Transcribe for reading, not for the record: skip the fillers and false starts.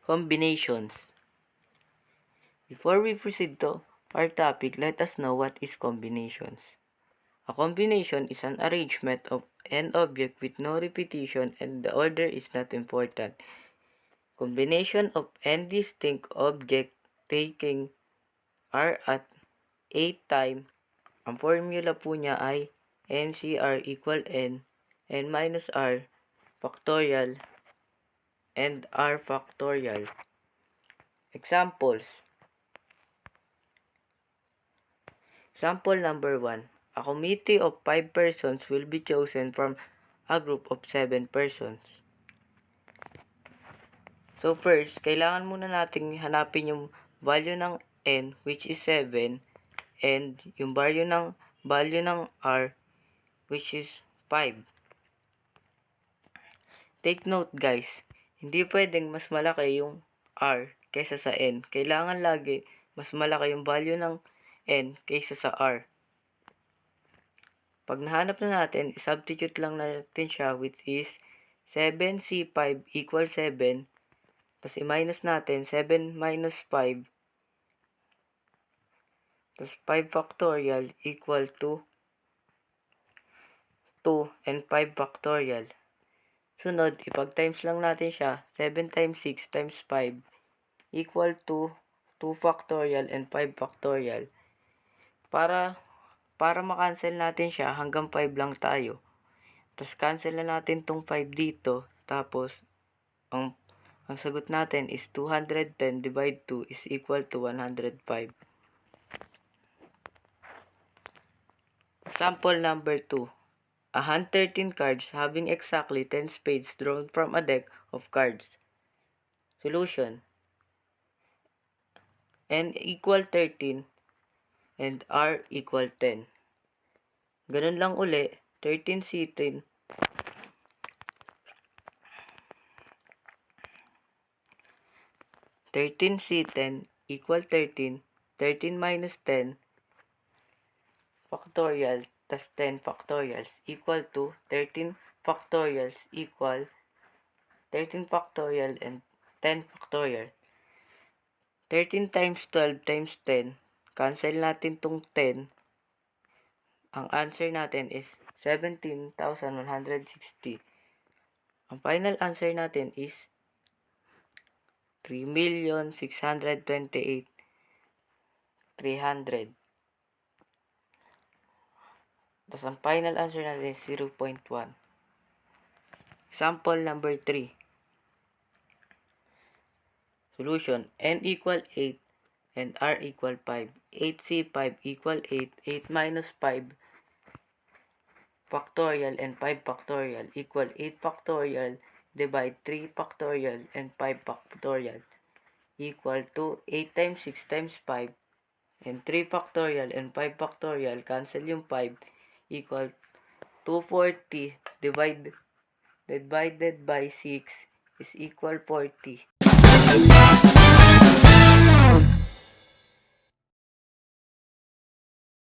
Combinations. Before we proceed to our topic, let us know what is combinations. A combination is an arrangement of an object with no repetition and the order is not important. Combination of n distinct object taking r at a time. Ang formula po niya ay NCR equal n minus r factorial and r factorial. Examples. Example number 1. A committee of 5 persons will be chosen from a group of 7 persons. So first, kailangan muna nating hanapin yung value ng n which is 7 and yung value ng r which is 5. Take note guys, hindi pwedeng mas malaki yung r kaysa sa n. Kailangan lagi mas malaki yung value ng n kaysa sa r. Pag nahanap na natin, substitute lang natin siya which is 7c5 equals 7. Tapos i-minus natin 7 minus 5. Tapos 5 factorial equal to 2 and 5 factorial. Sunod, ipag-times lang natin siya. 7 times 6 times 5 equal to 2 factorial and 5 factorial. Para ma-cancel natin siya, hanggang 5 lang tayo. Tapos cancel na natin tong 5 dito. Tapos, ang sagot natin is 210 divide 2 is equal to 105. Example number 2. A hand 13 cards having exactly 10 spades drawn from a deck of cards. Solution. N equal 13 and R equal 10. Ganun lang uli, 13C10 equal 13, 13 minus 10 factorial plus 10 factorials equal to 13 factorials equal 13 factorial and 10 factorial. 13 times 12 times 10, cancel natin tong 10. Ang answer natin is 17,160. Ang final answer natin is 3,628,300. Tapos ang final answer natin is 0.1. Example number 3. Solution. N equal 8 and R equal 5. 8C5 equal 8. 8 minus 5 factorial and 5 factorial equal 8 factorial divide 3 factorial and 5 factorial equal to 8 times 6 times 5 and 3 factorial and 5 factorial. Cancel yung 5 equal 240 divided by 6 is equal 40.